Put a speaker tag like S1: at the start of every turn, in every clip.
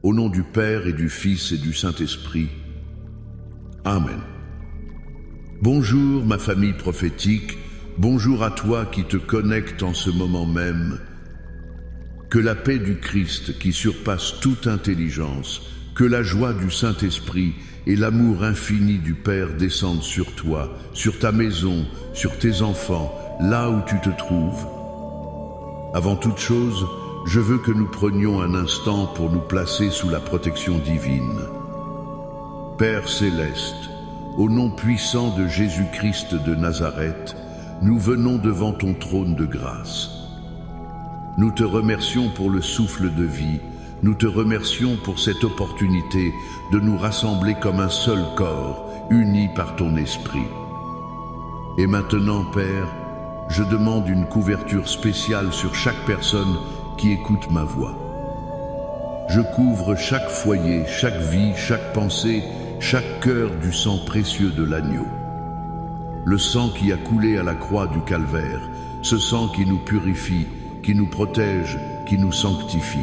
S1: Au nom du Père et du Fils et du Saint-Esprit. Amen. Bonjour ma famille prophétique, bonjour à toi qui te connectes en ce moment même. Que la paix du Christ qui surpasse toute intelligence, que la joie du Saint-Esprit et l'amour infini du Père descendent sur toi, sur ta maison, sur tes enfants, là où tu te trouves. Avant toute chose, je veux que nous prenions un instant pour nous placer sous la protection divine. Père céleste, au nom puissant de Jésus-Christ de Nazareth, nous venons devant ton trône de grâce. Nous te remercions pour le souffle de vie, nous te remercions pour cette opportunité de nous rassembler comme un seul corps, unis par ton esprit. Et maintenant, Père, je demande une couverture spéciale sur chaque personne qui écoute ma voix. Je couvre chaque foyer, chaque vie, chaque pensée, chaque cœur du sang précieux de l'agneau. Le sang qui a coulé à la croix du calvaire, ce sang qui nous purifie, qui nous protège, qui nous sanctifie.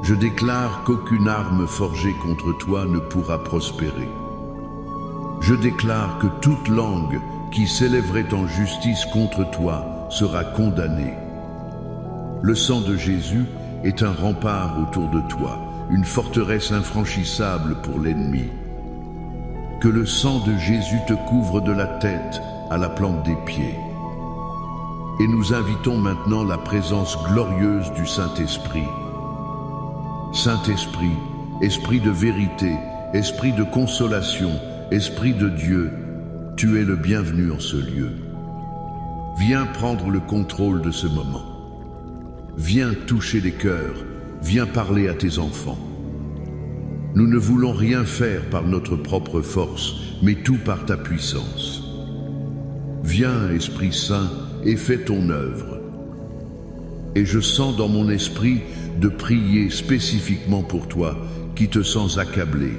S1: Je déclare qu'aucune arme forgée contre toi ne pourra prospérer. Je déclare que toute langue qui s'élèverait en justice contre toi sera condamnée. Le sang de Jésus est un rempart autour de toi, une forteresse infranchissable pour l'ennemi. Que le sang de Jésus te couvre de la tête à la plante des pieds. Et nous invitons maintenant la présence glorieuse du Saint-Esprit. Saint-Esprit, Esprit de vérité, Esprit de consolation, Esprit de Dieu, tu es le bienvenu en ce lieu. Viens prendre le contrôle de ce moment. Viens toucher les cœurs, viens parler à tes enfants. Nous ne voulons rien faire par notre propre force, mais tout par ta puissance. Viens, Esprit Saint, et fais ton œuvre. Et je sens dans mon esprit de prier spécifiquement pour toi qui te sens accablé,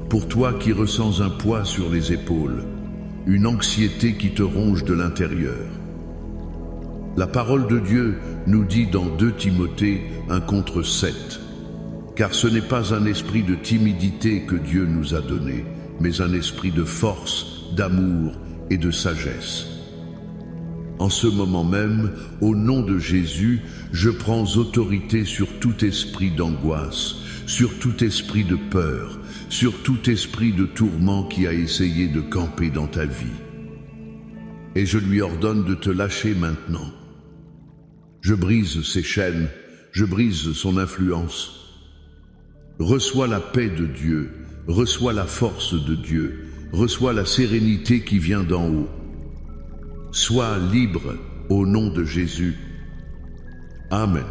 S1: pour toi qui ressens un poids sur les épaules, une anxiété qui te ronge de l'intérieur. La parole de Dieu nous dit dans 2 Timothée 1:7, car ce n'est pas un esprit de timidité que Dieu nous a donné, mais un esprit de force, d'amour et de sagesse. En ce moment même, au nom de Jésus, je prends autorité sur tout esprit d'angoisse, sur tout esprit de peur, sur tout esprit de tourment qui a essayé de camper dans ta vie. Et je lui ordonne de te lâcher maintenant. Je brise ses chaînes, je brise son influence. Reçois la paix de Dieu, reçois la force de Dieu, reçois la sérénité qui vient d'en haut. Sois libre au nom de Jésus. Amen.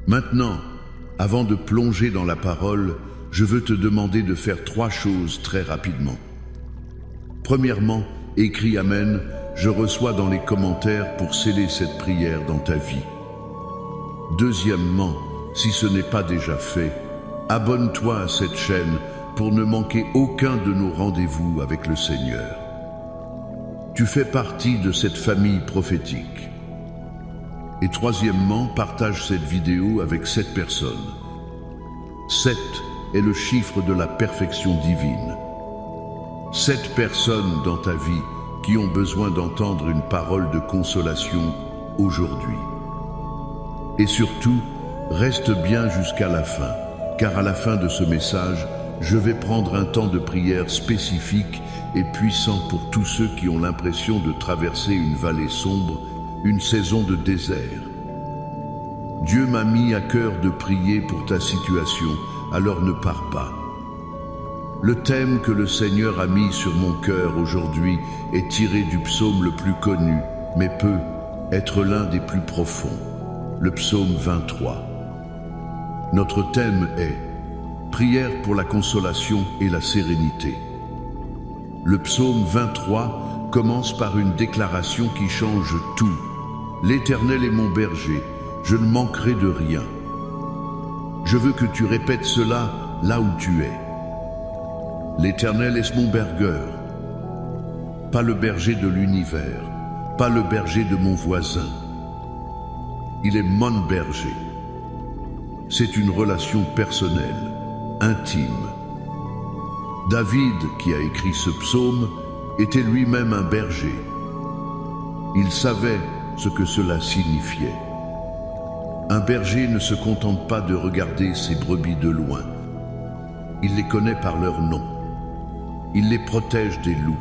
S1: Maintenant, avant de plonger dans la parole, je veux te demander de faire 3 choses très rapidement. Premièrement, écris Amen, je reçois dans les commentaires pour sceller cette prière dans ta vie. Deuxièmement, si ce n'est pas déjà fait, abonne-toi à cette chaîne pour ne manquer aucun de nos rendez-vous avec le Seigneur. Tu fais partie de cette famille prophétique. Et troisièmement, partage cette vidéo avec 7 personnes. 7 est le chiffre de la perfection divine. 7 personnes dans ta vie qui ont besoin d'entendre une parole de consolation aujourd'hui. Et surtout, reste bien jusqu'à la fin, car à la fin de ce message, je vais prendre un temps de prière spécifique et puissant pour tous ceux qui ont l'impression de traverser une vallée sombre, une saison de désert. Dieu m'a mis à cœur de prier pour ta situation, alors ne pars pas. Le thème que le Seigneur a mis sur mon cœur aujourd'hui est tiré du psaume le plus connu, mais peut être l'un des plus profonds, le psaume 23. Notre thème est « Prière pour la consolation et la sérénité ». Le psaume 23 commence par une déclaration qui change tout. « L'Éternel est mon berger, je ne manquerai de rien ». Je veux que tu répètes cela là où tu es. L'Éternel est mon bergeur, pas le berger de l'univers, pas le berger de mon voisin. Il est mon berger. C'est une relation personnelle, intime. David, qui a écrit ce psaume, était lui-même un berger. Il savait ce que cela signifiait. Un berger ne se contente pas de regarder ses brebis de loin. Il les connaît par leur nom. Il les protège des loups.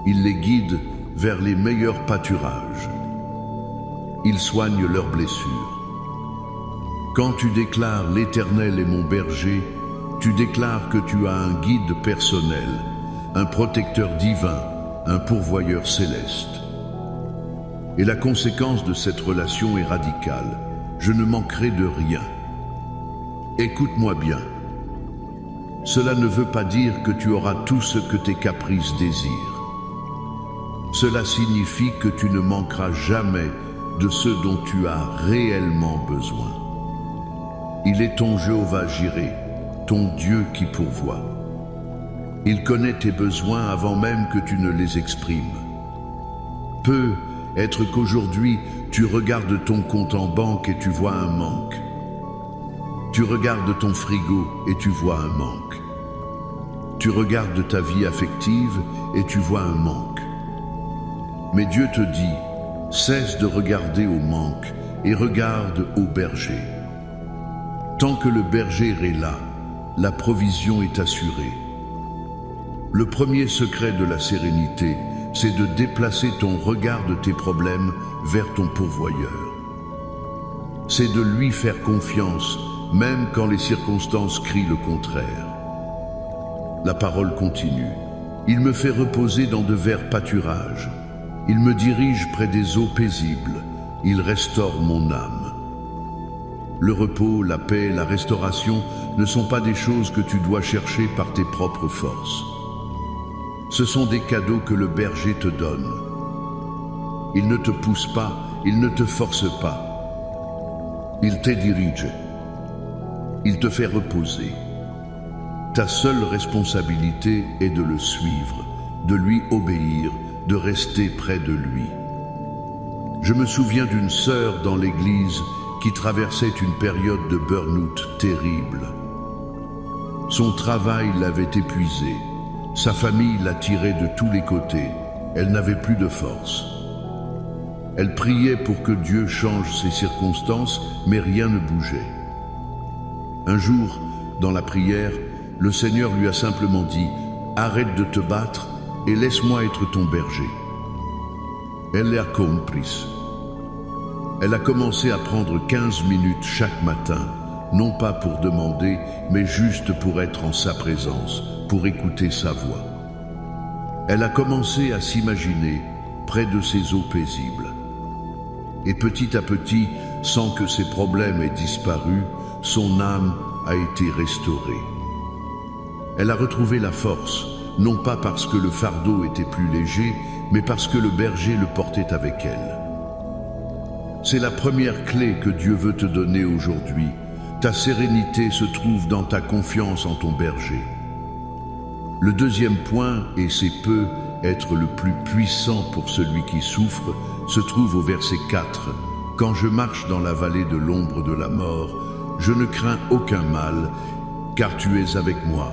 S1: Il les guide vers les meilleurs pâturages. Il soigne leurs blessures. Quand tu déclares l'Éternel est mon berger, tu déclares que tu as un guide personnel, un protecteur divin, un pourvoyeur céleste. Et la conséquence de cette relation est radicale. Je ne manquerai de rien. Écoute-moi bien. Cela ne veut pas dire que tu auras tout ce que tes caprices désirent. Cela signifie que tu ne manqueras jamais de ce dont tu as réellement besoin. Il est ton Jéhovah Jireh, ton Dieu qui pourvoit. Il connaît tes besoins avant même que tu ne les exprimes. Peut être qu'aujourd'hui, tu regardes ton compte en banque et tu vois un manque. Tu regardes ton frigo et tu vois un manque. Tu regardes ta vie affective et tu vois un manque. Mais Dieu te dit, cesse de regarder au manque et regarde au berger. Tant que le berger est là, la provision est assurée. Le premier secret de la sérénité, c'est de déplacer ton regard de tes problèmes vers ton pourvoyeur. C'est de lui faire confiance, même quand les circonstances crient le contraire. La parole continue. Il me fait reposer dans de verts pâturages. Il me dirige près des eaux paisibles. Il restaure mon âme. Le repos, la paix, la restauration ne sont pas des choses que tu dois chercher par tes propres forces. Ce sont des cadeaux que le berger te donne. Il ne te pousse pas, il ne te force pas. Il te dirige. Il te fait reposer. Ta seule responsabilité est de le suivre, de lui obéir, de rester près de lui. Je me souviens d'une sœur dans l'église qui traversait une période de burn-out terrible. Son travail l'avait épuisée, sa famille la tirait de tous les côtés, elle n'avait plus de force. Elle priait pour que Dieu change ses circonstances, mais rien ne bougeait. Un jour, dans la prière, le Seigneur lui a simplement dit « Arrête de te battre et laisse-moi être ton berger ». Elle l'a compris. Elle a commencé à prendre 15 minutes chaque matin, non pas pour demander, mais juste pour être en sa présence, pour écouter sa voix. Elle a commencé à s'imaginer près de ces eaux paisibles. Et petit à petit, sans que ses problèmes aient disparu, son âme a été restaurée. Elle a retrouvé la force, non pas parce que le fardeau était plus léger, mais parce que le berger le portait avec elle. C'est la première clé que Dieu veut te donner aujourd'hui. Ta sérénité se trouve dans ta confiance en ton berger. Le deuxième point, et c'est peut être le plus puissant pour celui qui souffre, se trouve au verset 4. « Quand je marche dans la vallée de l'ombre de la mort, je ne crains aucun mal, car tu es avec moi.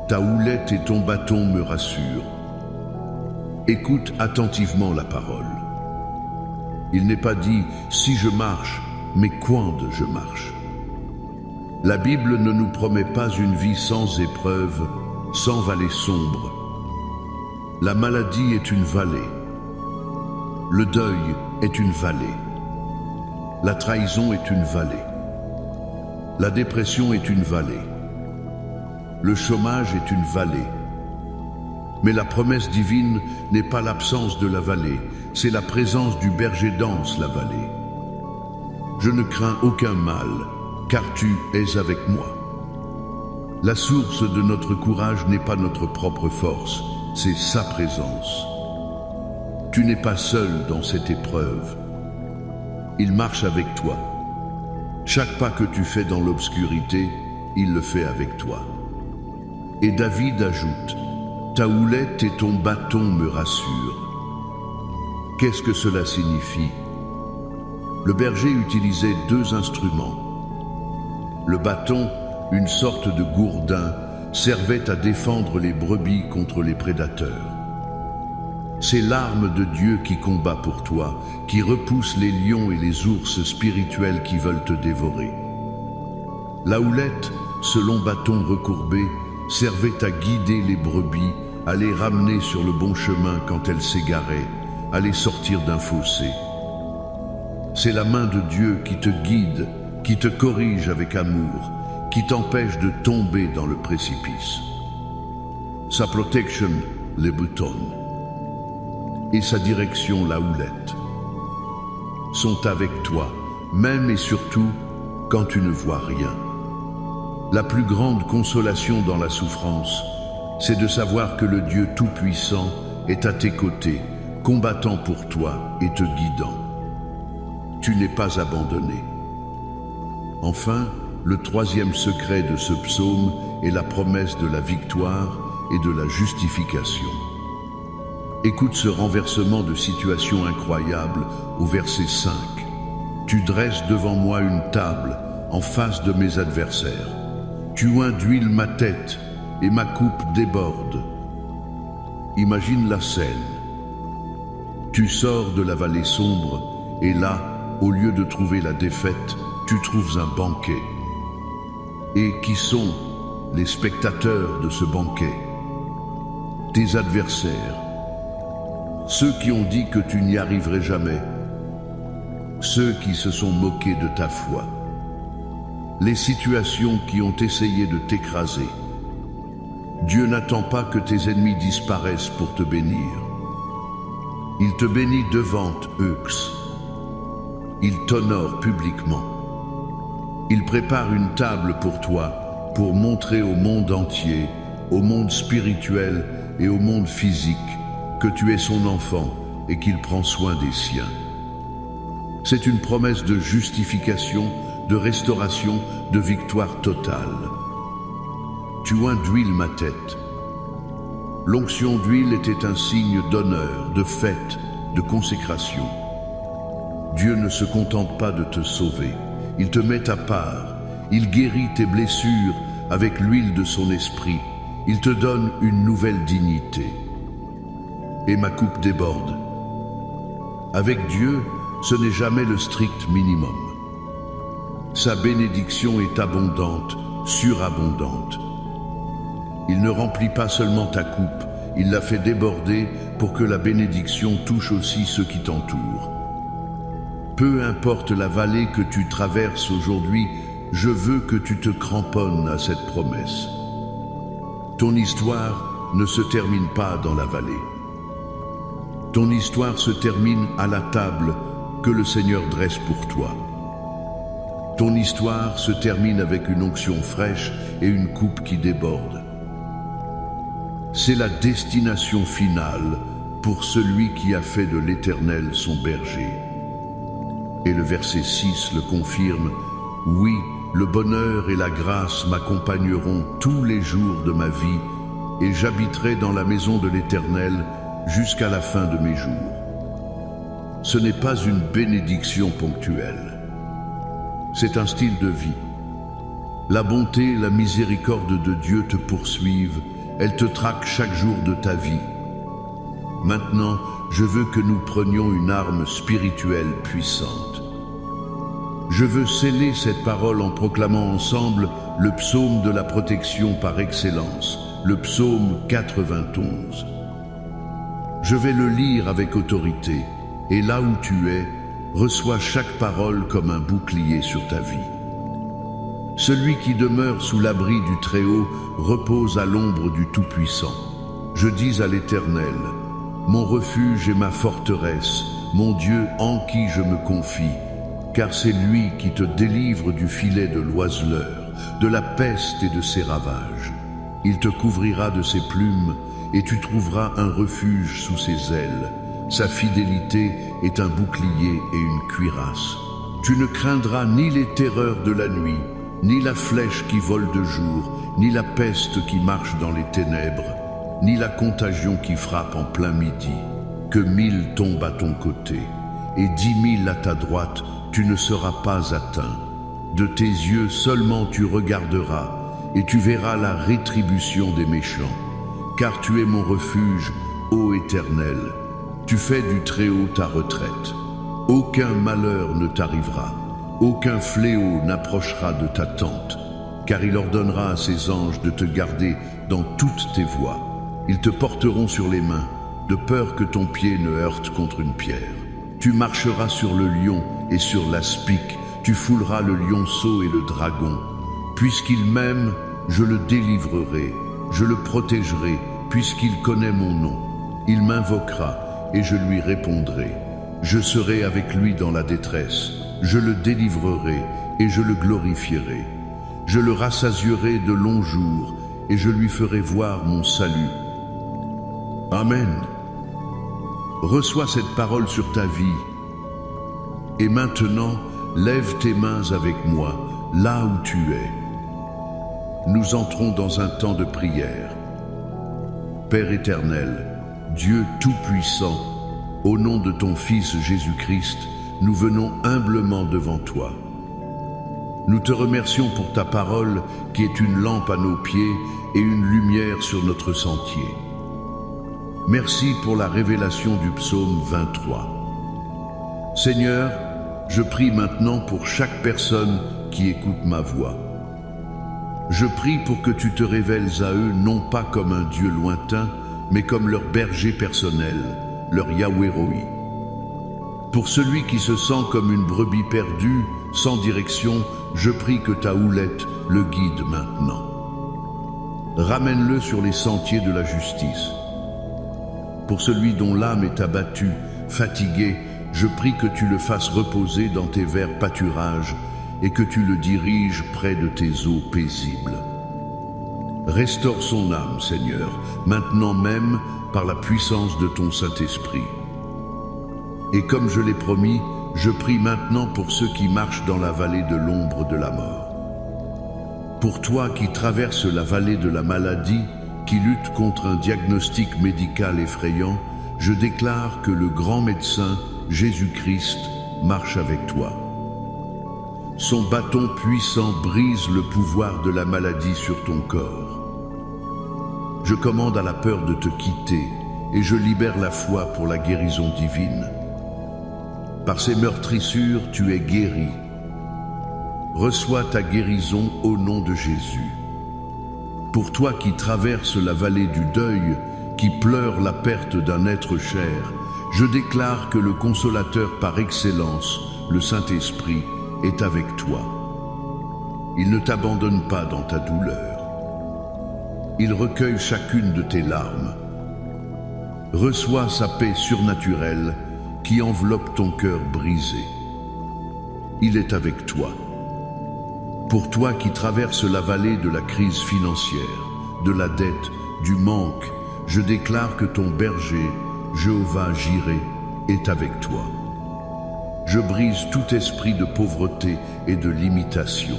S1: Ta houlette et ton bâton me rassurent. » Écoute attentivement la parole. Il n'est pas dit « si je marche », mais « quand je marche ». La Bible ne nous promet pas une vie sans épreuve, sans vallée sombre. La maladie est une vallée. Le deuil est une vallée. La trahison est une vallée. La dépression est une vallée. Le chômage est une vallée. Mais la promesse divine n'est pas l'absence de la vallée, c'est la présence du berger dans la vallée. Je ne crains aucun mal, car tu es avec moi. La source de notre courage n'est pas notre propre force, c'est sa présence. Tu n'es pas seul dans cette épreuve. Il marche avec toi. Chaque pas que tu fais dans l'obscurité, il le fait avec toi. Et David ajoute, « Ta houlette et ton bâton me rassurent. » Qu'est-ce que cela signifie? Le berger utilisait deux instruments. Le bâton, une sorte de gourdin, servait à défendre les brebis contre les prédateurs. C'est l'arme de Dieu qui combat pour toi, qui repousse les lions et les ours spirituels qui veulent te dévorer. La houlette, ce long bâton recourbé, servait à guider les brebis, à les ramener sur le bon chemin quand elles s'égaraient, à les sortir d'un fossé. C'est la main de Dieu qui te guide, qui te corrige avec amour, qui t'empêche de tomber dans le précipice. Sa protection, les boutons, et sa direction, la houlette, sont avec toi, même et surtout quand tu ne vois rien. La plus grande consolation dans la souffrance, c'est de savoir que le Dieu Tout-Puissant est à tes côtés, combattant pour toi et te guidant. Tu n'es pas abandonné. Enfin, le troisième secret de ce psaume est la promesse de la victoire et de la justification. Écoute ce renversement de situation incroyable au verset 5. Tu dresses devant moi une table en face de mes adversaires. Tu oins d'huile ma tête et ma coupe déborde. Imagine la scène. Tu sors de la vallée sombre et là, au lieu de trouver la défaite, tu trouves un banquet. Et qui sont les spectateurs de ce banquet? Tes adversaires. Ceux qui ont dit que tu n'y arriverais jamais, ceux qui se sont moqués de ta foi, les situations qui ont essayé de t'écraser. Dieu n'attend pas que tes ennemis disparaissent pour te bénir. Il te bénit devant eux. Il t'honore publiquement. Il prépare une table pour toi, pour montrer au monde entier, au monde spirituel et au monde physique, que tu es son enfant et qu'il prend soin des siens. C'est une promesse de justification, de restauration, de victoire totale. Tu oins d'huile ma tête. L'onction d'huile était un signe d'honneur, de fête, de consécration. Dieu ne se contente pas de te sauver, il te met à part, il guérit tes blessures avec l'huile de son esprit, il te donne une nouvelle dignité. Et ma coupe déborde. Avec Dieu, ce n'est jamais le strict minimum. Sa bénédiction est abondante, surabondante. Il ne remplit pas seulement ta coupe, il la fait déborder pour que la bénédiction touche aussi ceux qui t'entourent. Peu importe la vallée que tu traverses aujourd'hui, je veux que tu te cramponnes à cette promesse. Ton histoire ne se termine pas dans la vallée. Ton histoire se termine à la table que le Seigneur dresse pour toi. Ton histoire se termine avec une onction fraîche et une coupe qui déborde. C'est la destination finale pour celui qui a fait de l'Éternel son berger. Et le verset 6 le confirme, « Oui, le bonheur et la grâce m'accompagneront tous les jours de ma vie, et j'habiterai dans la maison de l'Éternel jusqu'à la fin de mes jours. » Ce n'est pas une bénédiction ponctuelle. C'est un style de vie. La bonté et la miséricorde de Dieu te poursuivent, elles te traquent chaque jour de ta vie. Maintenant, je veux que nous prenions une arme spirituelle puissante. Je veux sceller cette parole en proclamant ensemble le psaume de la protection par excellence, le psaume 91. Je vais le lire avec autorité, et là où tu es, reçois chaque parole comme un bouclier sur ta vie. Celui qui demeure sous l'abri du Très-Haut repose à l'ombre du Tout-Puissant. Je dis à l'Éternel, mon refuge et ma forteresse, mon Dieu en qui je me confie, car c'est lui qui te délivre du filet de l'oiseleur, de la peste et de ses ravages. Il te couvrira de ses plumes, et tu trouveras un refuge sous ses ailes. Sa fidélité est un bouclier et une cuirasse. Tu ne craindras ni les terreurs de la nuit, ni la flèche qui vole de jour, ni la peste qui marche dans les ténèbres, ni la contagion qui frappe en plein midi. Que 1000 tombent à ton côté, et 10 000 à ta droite, tu ne seras pas atteint. De tes yeux seulement tu regarderas, et tu verras la rétribution des méchants. Car tu es mon refuge, ô Éternel. Tu fais du Très-Haut ta retraite. Aucun malheur ne t'arrivera, aucun fléau n'approchera de ta tente, car il ordonnera à ses anges de te garder dans toutes tes voies. Ils te porteront sur les mains, de peur que ton pied ne heurte contre une pierre. Tu marcheras sur le lion et sur l'aspic, tu fouleras le lionceau et le dragon. Puisqu'il m'aime, je le délivrerai, je le protégerai, puisqu'il connaît mon nom. Il m'invoquera et je lui répondrai. Je serai avec lui dans la détresse, je le délivrerai et je le glorifierai. Je le rassasierai de longs jours et je lui ferai voir mon salut. Amen. Reçois cette parole sur ta vie. Et maintenant, lève tes mains avec moi, là où tu es. Nous entrons dans un temps de prière. Père éternel, Dieu Tout-Puissant, au nom de ton Fils Jésus-Christ, nous venons humblement devant toi. Nous te remercions pour ta parole qui est une lampe à nos pieds et une lumière sur notre sentier. Merci pour la révélation du psaume 23. Seigneur, je prie maintenant pour chaque personne qui écoute ma voix. Je prie pour que tu te révèles à eux non pas comme un Dieu lointain, mais comme leur berger personnel, leur Yahweh Roi. Pour celui qui se sent comme une brebis perdue, sans direction, je prie que ta houlette le guide maintenant. Ramène-le sur les sentiers de la justice. Pour celui dont l'âme est abattue, fatiguée, je prie que tu le fasses reposer dans tes verts pâturages et que tu le diriges près de tes eaux paisibles. Restaure son âme, Seigneur, maintenant même par la puissance de ton Saint-Esprit. Et comme je l'ai promis, je prie maintenant pour ceux qui marchent dans la vallée de l'ombre de la mort. Pour toi qui traverses la vallée de la maladie, qui lutte contre un diagnostic médical effrayant, je déclare que le grand médecin, Jésus-Christ, marche avec toi. Son bâton puissant brise le pouvoir de la maladie sur ton corps. Je commande à la peur de te quitter et je libère la foi pour la guérison divine. Par ces meurtrissures, tu es guéri. Reçois ta guérison au nom de Jésus. Pour toi qui traverses la vallée du deuil, qui pleure la perte d'un être cher, je déclare que le consolateur par excellence, le Saint-Esprit, est avec toi. Il ne t'abandonne pas dans ta douleur. Il recueille chacune de tes larmes. Reçois sa paix surnaturelle qui enveloppe ton cœur brisé. Il est avec toi. Pour toi qui traverses la vallée de la crise financière, de la dette, du manque, je déclare que ton berger, Jéhovah Jireh, est avec toi. Je brise tout esprit de pauvreté et de limitation.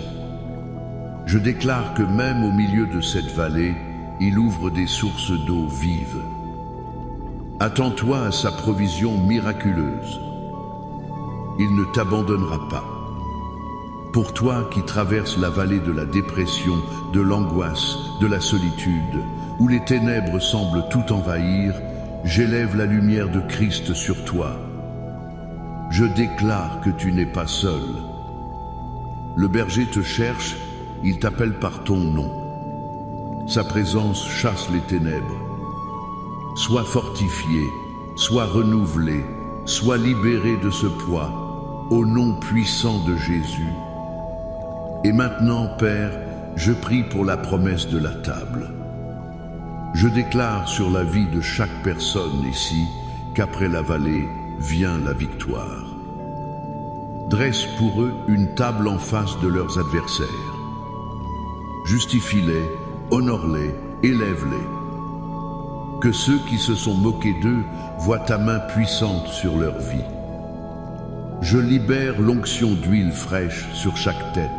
S1: Je déclare que même au milieu de cette vallée, il ouvre des sources d'eau vive. Attends-toi à sa provision miraculeuse. Il ne t'abandonnera pas. Pour toi qui traverses la vallée de la dépression, de l'angoisse, de la solitude, où les ténèbres semblent tout envahir, j'élève la lumière de Christ sur toi. Je déclare que tu n'es pas seul. Le berger te cherche, il t'appelle par ton nom. Sa présence chasse les ténèbres. Sois fortifié, sois renouvelé, sois libéré de ce poids, au nom puissant de Jésus. Et maintenant, Père, je prie pour la promesse de la table. Je déclare sur la vie de chaque personne ici qu'après la vallée vient la victoire. Dresse pour eux une table en face de leurs adversaires. Justifie-les, honore-les, élève-les. Que ceux qui se sont moqués d'eux voient ta main puissante sur leur vie. Je libère l'onction d'huile fraîche sur chaque tête.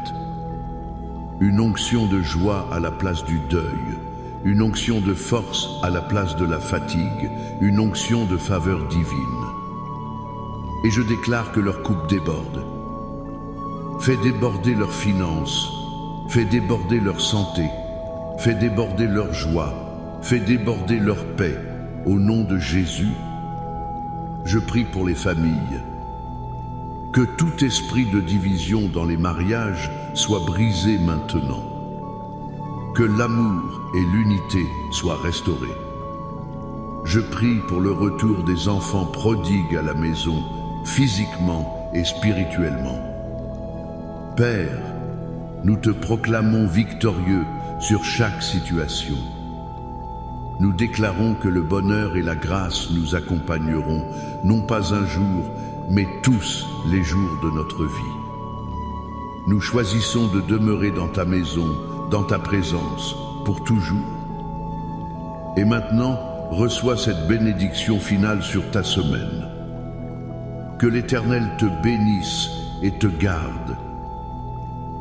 S1: Une onction de joie à la place du deuil, une onction de force à la place de la fatigue, une onction de faveur divine. Et je déclare que leur coupe déborde. Fais déborder leurs finances, fais déborder leur santé, fais déborder leur joie, fais déborder leur paix. Au nom de Jésus, je prie pour les familles. Que tout esprit de division dans les mariages soit brisé maintenant. Que l'amour et l'unité soient restaurés. Je prie pour le retour des enfants prodigues à la maison, physiquement et spirituellement. Père, nous te proclamons victorieux sur chaque situation. Nous déclarons que le bonheur et la grâce nous accompagneront, non pas un jour, mais tous les jours de notre vie. Nous choisissons de demeurer dans ta maison, dans ta présence, pour toujours. Et maintenant, reçois cette bénédiction finale sur ta semaine. Que l'Éternel te bénisse et te garde.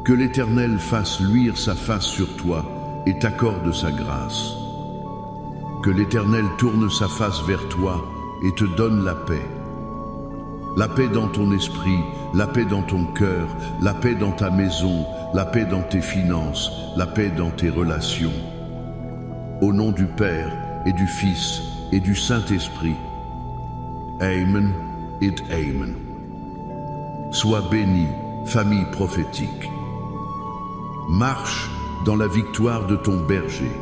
S1: Que l'Éternel fasse luire sa face sur toi et t'accorde sa grâce. Que l'Éternel tourne sa face vers toi et te donne la paix. La paix dans ton esprit, la paix dans ton cœur, la paix dans ta maison, la paix dans tes finances, la paix dans tes relations. Au nom du Père et du Fils et du Saint-Esprit. Amen et Amen. Sois béni, famille prophétique. Marche dans la victoire de ton berger.